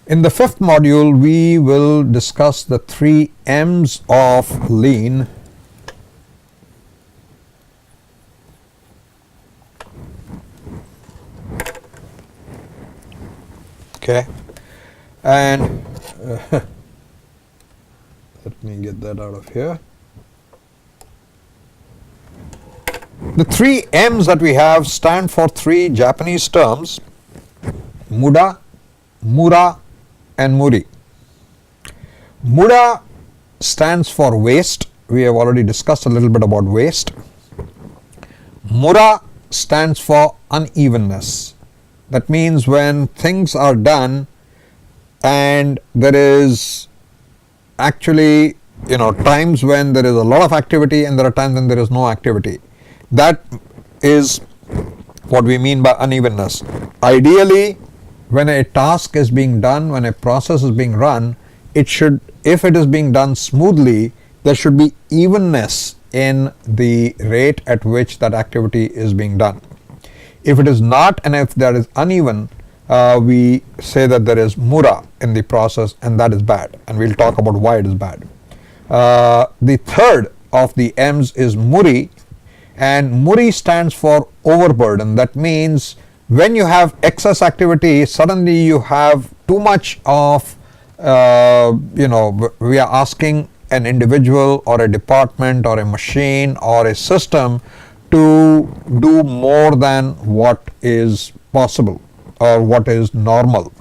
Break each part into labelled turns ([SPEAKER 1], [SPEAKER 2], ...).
[SPEAKER 1] In the fifth module, we will discuss the 3 M's of lean. Okay, and let me get that out of here. The 3 M's that we have stand for 3 Japanese terms: Muda, Mura, and Muri. Muda stands for waste. We have already discussed a little bit about waste. Mura stands for unevenness. That means when things are done and there is actually times when there is a lot of activity and there are times when there is no activity. That is what we mean by unevenness. Ideally, when a task is being done, when a process is being run, if it is being done smoothly, there should be evenness in the rate at which that activity is being done. If it is not, and if that is uneven, we say that there is mura in the process, and that is bad, and we'll talk about why it is bad. The third of the M's is muri, and muri stands for overburden. That means when you have excess activity, suddenly you have too much of, we are asking an individual or a department or a machine or a system to do more than what is possible or what is normal.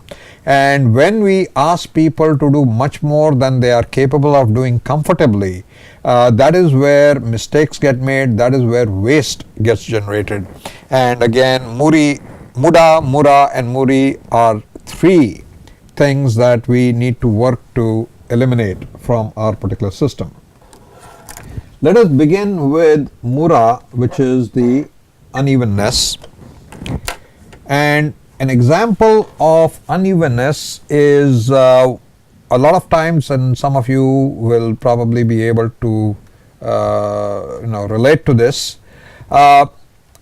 [SPEAKER 1] And when we ask people to do much more than they are capable of doing comfortably, that is where mistakes get made, that is where waste gets generated. And again, Muda, Mura, and Muri are 3 things that we need to work to eliminate from our particular system. Let us begin with Mura, which is the unevenness. And an example of unevenness is a lot of times, and some of you will probably be able to relate to this.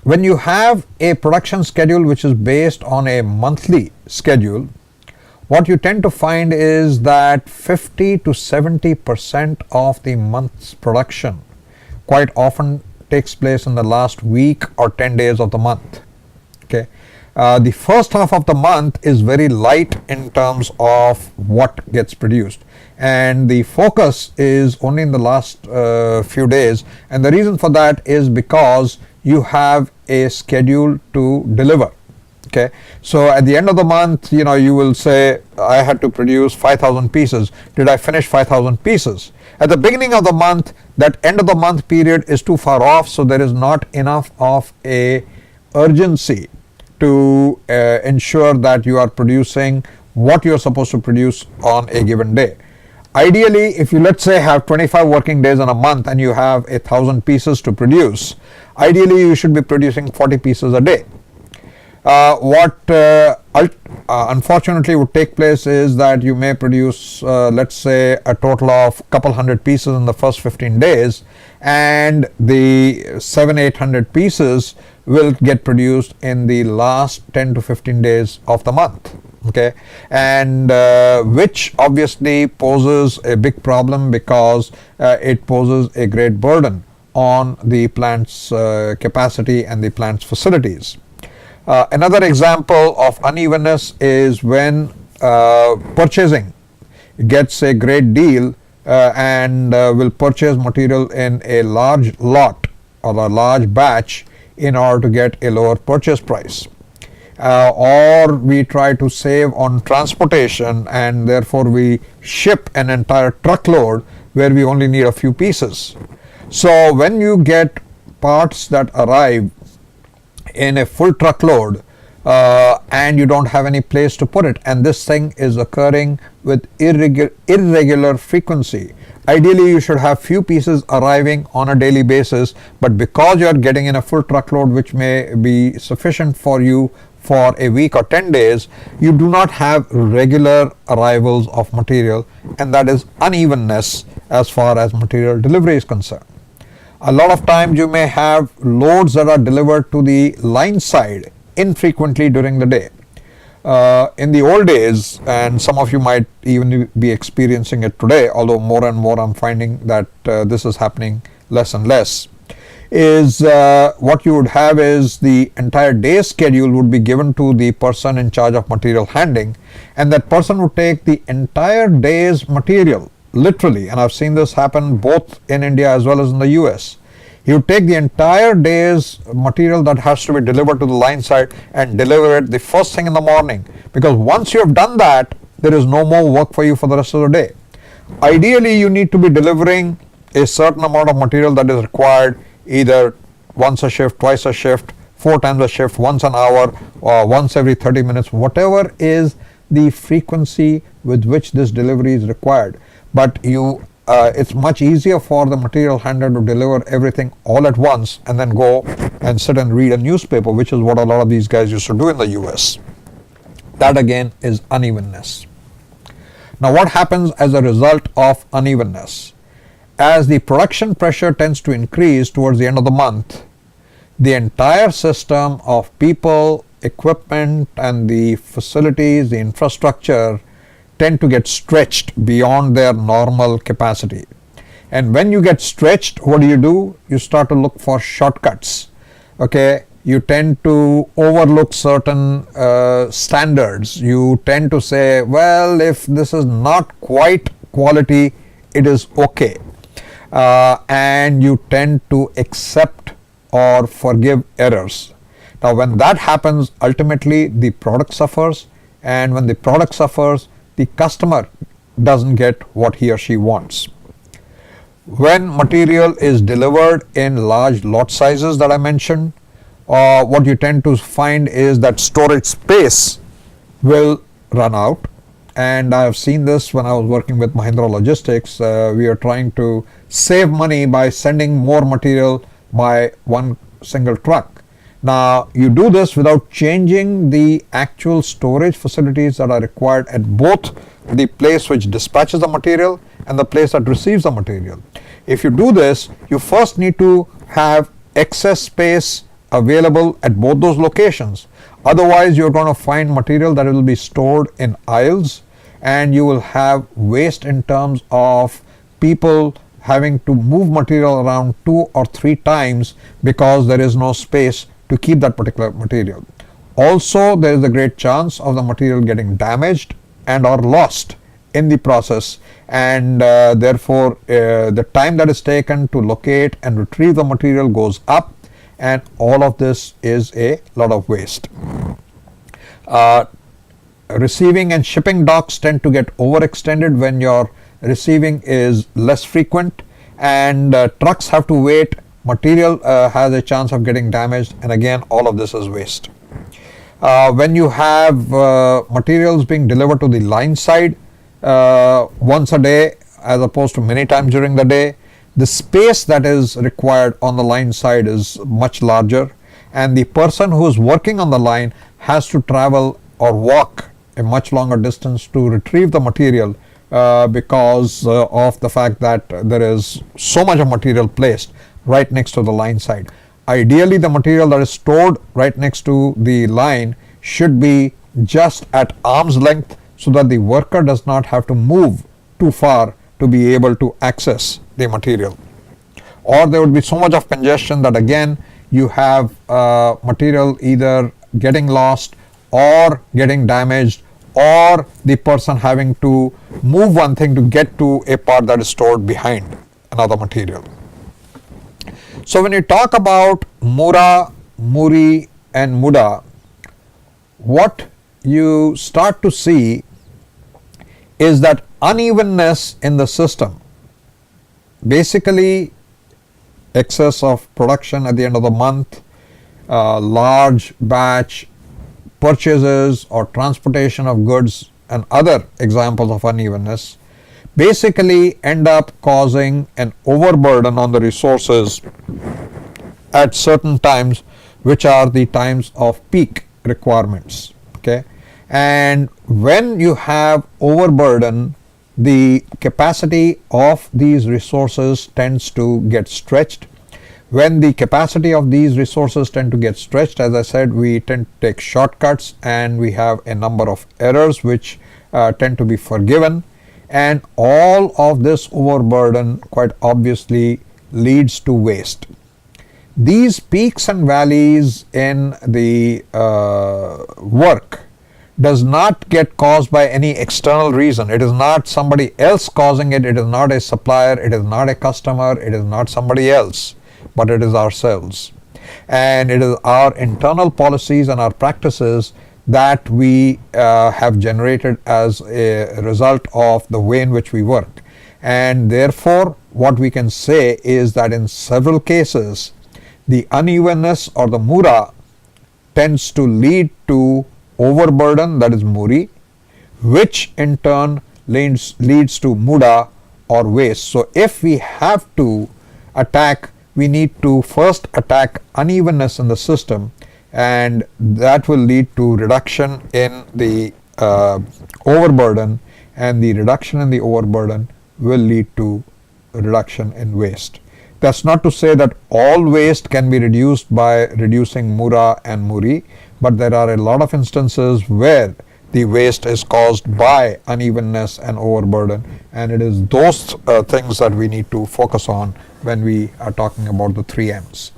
[SPEAKER 1] When you have a production schedule which is based on a monthly schedule, what you tend to find is that 50 to 70% of the month's production quite often takes place in the last week or 10 days of the month. Okay, the first half of the month is very light in terms of what gets produced, and the focus is only in the last few days, and the reason for that is because you have a schedule to deliver. Okay, so at the end of the month, you will say, I had to produce 5,000 pieces. Did I finish 5,000 pieces? At the beginning of the month, that end of the month period is too far off, so there is not enough of a urgency to ensure that you are producing what you are supposed to produce on a given day. Ideally, if you, let's say, have 25 working days in a month and you have 1,000 pieces to produce, ideally you should be producing 40 pieces a day. What unfortunately would take place is that you may produce, let's say, a total of couple hundred pieces in the first 15 days, and the 700-800 pieces will get produced in the last 10 to 15 days of the month. Okay, and which obviously poses a big problem because it poses a great burden on the plant's capacity and the plant's facilities. Another example of unevenness is when purchasing gets a great deal and will purchase material in a large lot or a large batch in order to get a lower purchase price. Or we try to save on transportation and therefore we ship an entire truckload where we only need a few pieces. So when you get parts that arrive in a full truckload and you don't have any place to put it, and this thing is occurring with irregular frequency. Ideally you should have few pieces arriving on a daily basis, but because you are getting in a full truckload which may be sufficient for you for a week or 10 days, you do not have regular arrivals of material, and that is unevenness as far as material delivery is concerned. A lot of times you may have loads that are delivered to the line side infrequently during the day. In the old days, and some of you might even be experiencing it today, although more and more I'm finding that this is happening less and less, is what you would have is the entire day schedule would be given to the person in charge of material handling, and that person would take the entire day's material, literally, and I've seen this happen both in India as well as in the US. He would take the entire day's material that has to be delivered to the line side and deliver it the first thing in the morning, because once you have done that, there is no more work for you for the rest of the day. Ideally, you need to be delivering a certain amount of material that is required either once a shift, twice a shift, 4 times a shift, once an hour, or once every 30 minutes, whatever is the frequency with which this delivery is required. But it's much easier for the material handler to deliver everything all at once and then go and sit and read a newspaper, which is what a lot of these guys used to do in the US. That again is unevenness. Now, what happens as a result of unevenness? As the production pressure tends to increase towards the end of the month, the entire system of people, equipment, and the facilities, the infrastructure tend to get stretched beyond their normal capacity. And when you get stretched, what do? You start to look for shortcuts. Okay, you tend to overlook certain standards. You tend to say, well, if this is not quite quality, it is okay. And you tend to accept or forgive errors. Now, when that happens, ultimately the product suffers, and when the product suffers, the customer doesn't get what he or she wants. When material is delivered in large lot sizes that I mentioned, what you tend to find is that storage space will run out. And I have seen this when I was working with Mahindra Logistics. We are trying to save money by sending more material by one single truck. Now, you do this without changing the actual storage facilities that are required at both the place which dispatches the material and the place that receives the material. If you do this, you first need to have excess space available at both those locations. Otherwise, you're going to find material that will be stored in aisles, and you will have waste in terms of people having to move material around 2 or 3 times because there is no space to keep that particular material. Also, there is a great chance of the material getting damaged and or lost in the process, and therefore the time that is taken to locate and retrieve the material goes up, and all of this is a lot of waste. Receiving and shipping docks tend to get overextended when your receiving is less frequent, and trucks have to wait. Material has a chance of getting damaged, and again, all of this is waste. When you have materials being delivered to the line side once a day as opposed to many times during the day, the space that is required on the line side is much larger, and the person who is working on the line has to travel or walk a much longer distance to retrieve the material because of the fact that there is so much of material placed right next to the line side. Ideally, the material that is stored right next to the line should be just at arm's length so that the worker does not have to move too far to be able to access the material. Or there would be so much of congestion that again you have material either getting lost or getting damaged, or the person having to move one thing to get to a part that is stored behind another material. So when you talk about Mura, Muri and Muda, what you start to see is that unevenness in the system, basically excess of production at the end of the month, large batch purchases or transportation of goods and other examples of unevenness basically end up causing an overburden on the resources at certain times, which are the times of peak requirements. Okay, and when you have overburden, the capacity of these resources tends to get stretched, When the capacity of these resources tend to get stretched, as I said, we tend to take shortcuts and we have a number of errors which tend to be forgiven, and all of this overburden quite obviously leads to waste. These peaks and valleys in the work does not get caused by any external reason. It is not somebody else causing it. It is not a supplier. It is not a customer. It is not somebody else, but it is ourselves. And it is our internal policies and our practices that we have generated as a result of the way in which we work. And therefore, what we can say is that in several cases, the unevenness or the mura tends to lead to overburden, that is muri, which in turn leads to muda or waste. So if we have to attack, we need to first attack unevenness in the system, and that will lead to reduction in the overburden, and the reduction in the overburden will lead to reduction in waste. That's not to say that all waste can be reduced by reducing mura and muri, but there are a lot of instances where the waste is caused by unevenness and overburden, and it is those things that we need to focus on when we are talking about the 3 M's.